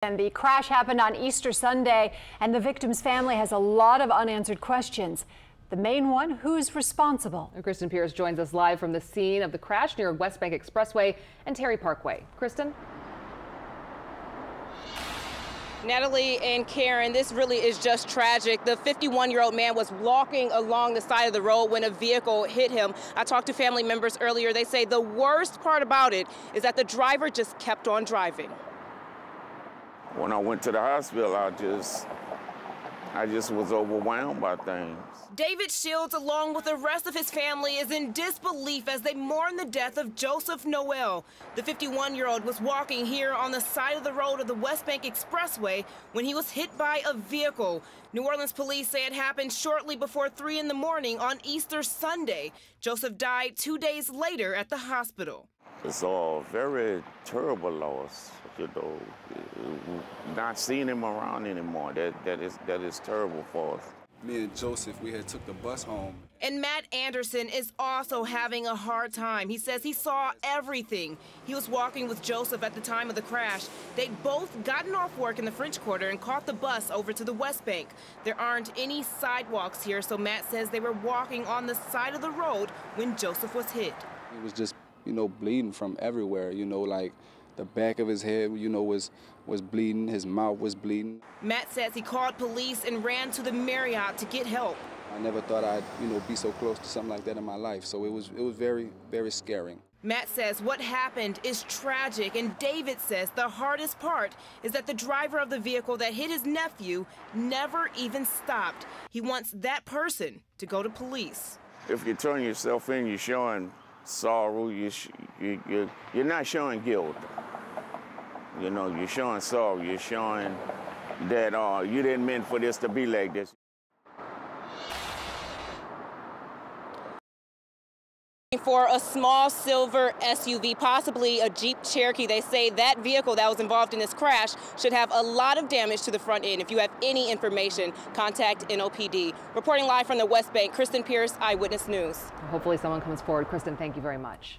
And the crash happened on Easter Sunday, and the victim's family has a lot of unanswered questions. The main one, who's responsible? Kristen Pierce joins us live from the scene of the crash near West Bank Expressway and Terry Parkway. Kristen? Natalie and Karen, this really is just tragic. The 51-year-old man was walking along the side of the road when a vehicle hit him. I talked to family members earlier. They say the worst part about it is that the driver just kept on driving. When I went to the hospital, I just was overwhelmed by things. David Shields, along with the rest of his family, is in disbelief as they mourn the death of Joseph Noel. The 51-year-old was walking here on the side of the road of the West Bank Expressway when he was hit by a vehicle. New Orleans police say it happened shortly before 3 in the morning on Easter Sunday. Joseph died 2 days later at the hospital. It's a very terrible loss, you know. Not seeing him around anymore, that is terrible for us. Me and Joseph, we had took the bus home. And Matt Anderson is also having a hard time. He says he saw everything. He was walking with Joseph at the time of the crash. They'd both gotten off work in the French Quarter and caught the bus over to the West Bank. There aren't any sidewalks here, so Matt says they were walking on the side of the road when Joseph was hit. He was just, bleeding from everywhere, like the back of his head, was bleeding, his mouth was bleeding. Matt says he called police and ran to the Marriott to get help. I never thought I'd, be so close to something like that in my life, so it was very, very scary. Matt says what happened is tragic, and David says the hardest part is that the driver of the vehicle that hit his nephew never even stopped. He wants that person to go to police. If you turn yourself in, you're showing sorrow, you're not showing guilt. You're showing sorrow, you're showing that you didn't mean for this to be like this. For a small silver SUV, possibly a Jeep Cherokee. They say that vehicle that was involved in this crash should have a lot of damage to the front end. If you have any information, contact NOPD. Reporting live from the West Bank, Kristen Pierce, Eyewitness News. Hopefully someone comes forward. Kristen, thank you very much.